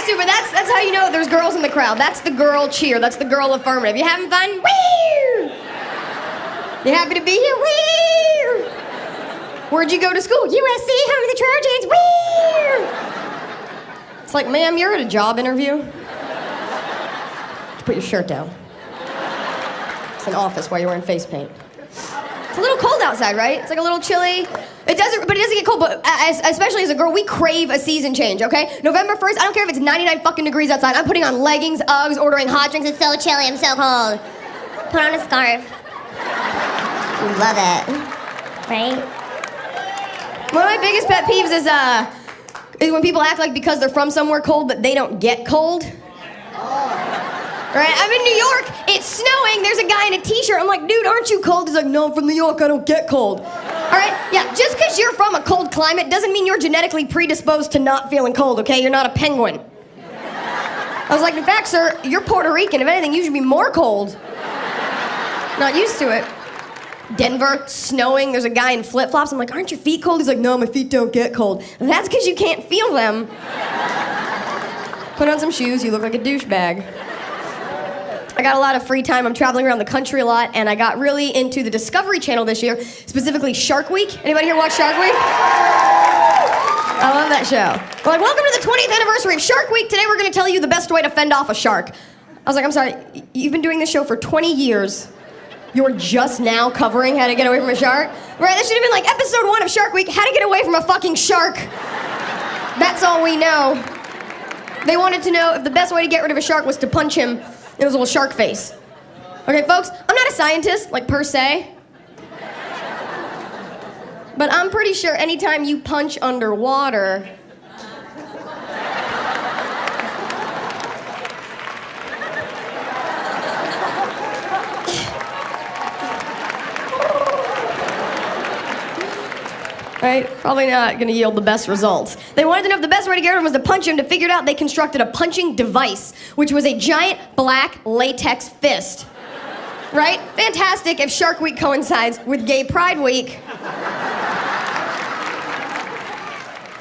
stupid. That's how you know there's girls in the crowd. That's the girl cheer. That's the girl affirmative. You having fun? Woo! You happy to be here? Woo! Where'd you go to school? USC, home of the Trojans. Woo! It's like, ma'am, you're at a job interview. Just put your shirt down. It's an office while you're wearing face paint. It's a little cold outside, right? It's like a little chilly. It doesn't get cold, but especially as a girl, we crave a season change, okay? November 1st, I don't care if it's 99 fucking degrees outside. I'm putting on leggings, Uggs, ordering hot drinks. It's so chilly, I'm so cold. Put on a scarf. Love it. Right? One of my biggest pet peeves is when people act like because they're from somewhere cold, but they don't get cold. Right? I'm in New York, it's snowing, there's a guy in a t-shirt. I'm like, dude, aren't you cold? He's like, no, I'm from New York, I don't get cold. All right? Yeah, just because you're from a cold climate doesn't mean you're genetically predisposed to not feeling cold, okay? You're not a penguin. I was like, in fact, sir, you're Puerto Rican. If anything, you should be more cold. Not used to it. Denver, snowing, there's a guy in flip-flops. I'm like, aren't your feet cold? He's like, no, my feet don't get cold. That's because you can't feel them. Put on some shoes, you look like a douchebag. I got a lot of free time. I'm traveling around the country a lot, and I got really into the Discovery Channel this year, specifically Shark Week. Anybody here watch Shark Week? I love that show. We're like, welcome to the 20th anniversary of Shark Week. Today we're going to tell you the best way to fend off a shark. I was like, I'm sorry, you've been doing this show for 20 years. You're just now covering how to get away from a shark? Right, that should have been like episode 1 of Shark Week, how to get away from a fucking shark. That's all we know. They wanted to know if the best way to get rid of a shark was to punch him in his little shark face. Okay, folks, I'm not a scientist, like per se. But I'm pretty sure anytime you punch underwater, right? Probably not gonna yield the best results. They wanted to know if the best way to get rid of him was to punch him. To figure it out, they constructed a punching device, which was a giant black latex fist. Right? Fantastic if Shark Week coincides with Gay Pride Week.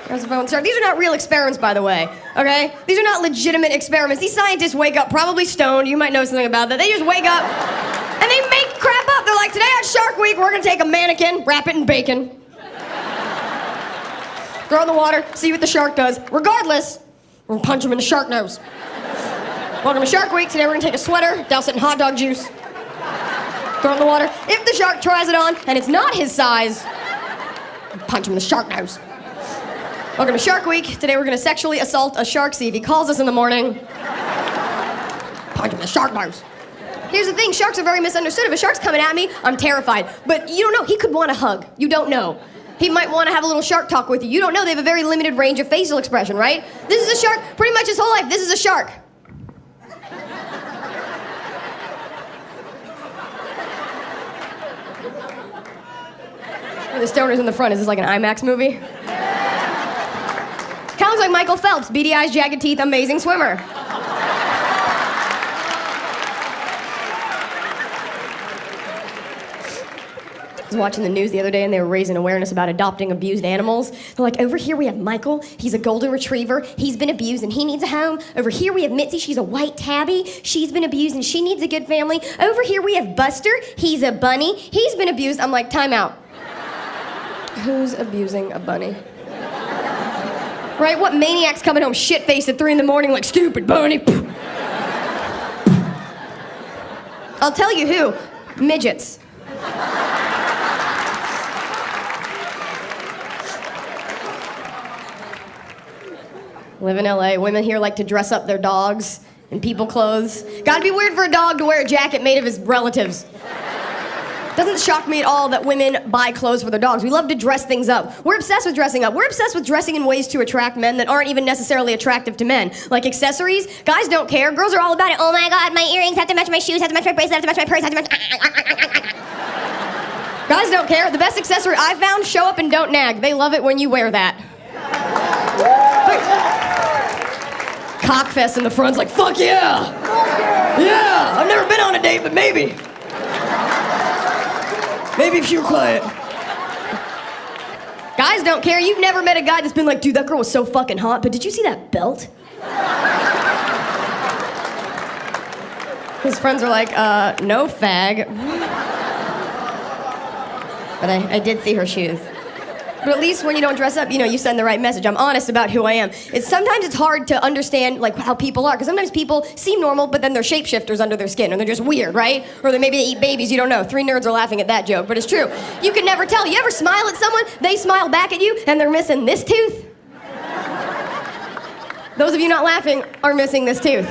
There's a phone. Sorry, these are not real experiments, by the way, okay? These are not legitimate experiments. These scientists wake up, probably stoned, you might know something about that. They just wake up, and they make crap up. They're like, today on Shark Week, we're gonna take a mannequin, wrap it in bacon, throw it in the water, see what the shark does. Regardless, we're gonna punch him in the shark nose. Welcome to Shark Week. Today we're gonna take a sweater, douse it in hot dog juice, throw it in the water. If the shark tries it on and it's not his size, punch him in the shark nose. Welcome to Shark Week. Today we're gonna sexually assault a shark. See if he calls us in the morning. Punch him in the shark nose. Here's the thing, sharks are very misunderstood. If a shark's coming at me, I'm terrified. But you don't know, he could want a hug. You don't know. He might want to have a little shark talk with you. You don't know, they have a very limited range of facial expression, right? This is a shark, pretty much his whole life, this is a shark. The stoners in the front, is this like an IMAX movie? Kind of looks like Michael Phelps, beady eyes, jagged teeth, amazing swimmer. I was watching the news the other day and they were raising awareness about adopting abused animals. They're like, over here we have Michael, he's a golden retriever, he's been abused and he needs a home. Over here we have Mitzi, she's a white tabby, she's been abused and she needs a good family. Over here we have Buster, he's a bunny, he's been abused. I'm like, time out. Who's abusing a bunny? Right, what maniac's coming home shit-faced at 3 in the morning like, stupid bunny? I'll tell you who, midgets. Live in LA, women here like to dress up their dogs in people clothes. Gotta be weird for a dog to wear a jacket made of his relatives. Doesn't shock me at all that women buy clothes for their dogs. We love to dress things up. We're obsessed with dressing up. We're obsessed with dressing in ways to attract men that aren't even necessarily attractive to men. Like accessories, guys don't care. Girls are all about it. Oh my God, my earrings have to match my shoes, have to match my bracelet, have to match my purse, have to match... Guys don't care. The best accessory I've found, show up and don't nag. They love it when you wear that. Cockfest in the front's like, fuck yeah! Yeah! I've never been on a date, but maybe. Maybe if you were quiet. Guys don't care. You've never met a guy that's been like, dude, that girl was so fucking hot, but did you see that belt? His friends are like, no fag. But I did see her shoes. But at least when you don't dress up, you send the right message. I'm honest about who I am. Sometimes it's hard to understand how people are, because sometimes people seem normal, but then they're shapeshifters under their skin, and they're just weird, right? Or maybe they eat babies, you don't know. 3 nerds are laughing at that joke, but it's true. You can never tell. You ever smile at someone, they smile back at you, and they're missing this tooth? Those of you not laughing are missing this tooth.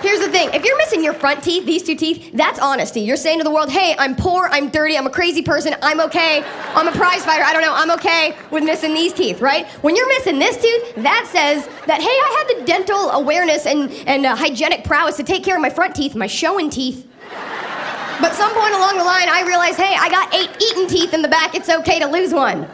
Here's the thing, if you're missing your front teeth, these 2 teeth, that's honesty. You're saying to the world, hey, I'm poor, I'm dirty, I'm a crazy person, I'm okay, I'm a prize fighter, I don't know, I'm okay with missing these teeth, right? When you're missing this tooth, that says that, hey, I had the dental awareness and hygienic prowess to take care of my front teeth, my showing teeth. But some point along the line, I realized, hey, I got 8 eaten teeth in the back, it's okay to lose one.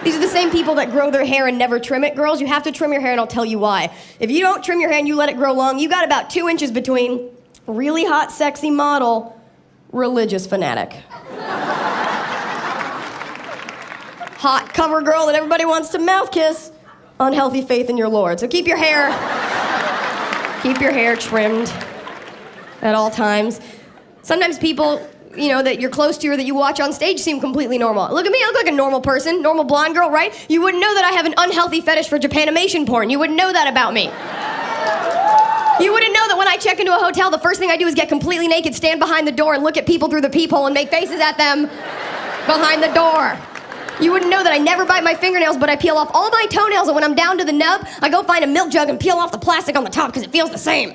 These are the same people that grow their hair and never trim it. Girls, you have to trim your hair, and I'll tell you why. If you don't trim your hair and you let it grow long, you got about 2 inches between really hot, sexy model, religious fanatic. Hot cover girl that everybody wants to mouth kiss, unhealthy faith in your Lord. So keep your hair trimmed at all times. Sometimes people that you're close to or that you watch on stage seem completely normal. Look at me, I look like a normal person, normal blonde girl, right? You wouldn't know that I have an unhealthy fetish for Japanimation porn. You wouldn't know that about me. You wouldn't know that when I check into a hotel, the first thing I do is get completely naked, stand behind the door, and look at people through the peephole and make faces at them behind the door. You wouldn't know that I never bite my fingernails, but I peel off all my toenails, and when I'm down to the nub, I go find a milk jug and peel off the plastic on the top because it feels the same.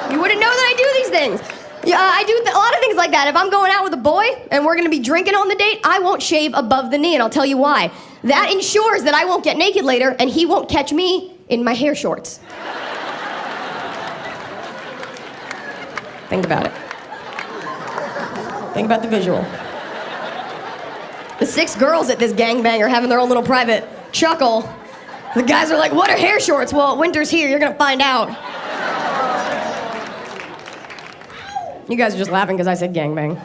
You wouldn't know that I do these things. Yeah, I do a lot of things like that. If I'm going out with a boy and we're going to be drinking on the date, I won't shave above the knee, and I'll tell you why. That ensures that I won't get naked later and he won't catch me in my hair shorts. Think about it. Think about the visual. The 6 girls at this gangbang are having their own little private chuckle. The guys are like, what are hair shorts? Well, winter's here, you're going to find out. You guys are just laughing because I said gangbang.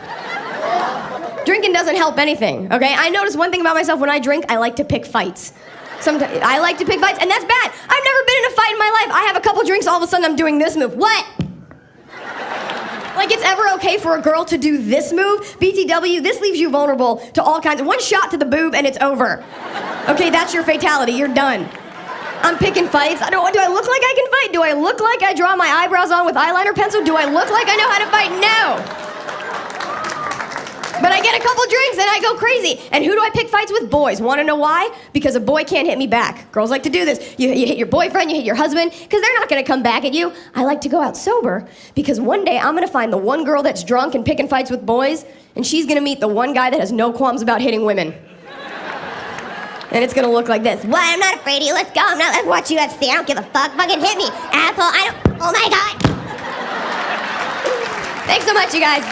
Drinking doesn't help anything, okay? I notice one thing about myself: when I drink, I like to pick fights. Sometimes I like to pick fights, and that's bad. I've never been in a fight in my life. I have a couple drinks, all of a sudden I'm doing this move. What? Like it's ever okay for a girl to do this move? BTW, this leaves you vulnerable to all kinds of... 1 shot to the boob and it's over. Okay, that's your fatality. You're done. I'm picking fights. Do I look like I can fight? Do I look like I draw my eyebrows on with eyeliner pencil? Do I look like I know how to fight? No. But I get a couple drinks and I go crazy. And who do I pick fights with? Boys. Want to know why? Because a boy can't hit me back. Girls like to do this. You hit your boyfriend, you hit your husband, because they're not going to come back at you. I like to go out sober because one day I'm going to find the one girl that's drunk and picking fights with boys, and she's going to meet the one guy that has no qualms about hitting women. And it's gonna look like this. What? I'm not afraid of you. Let's go. Let's watch you UFC. I don't give a fuck. Fucking hit me, asshole. Oh my God. Thanks so much, you guys.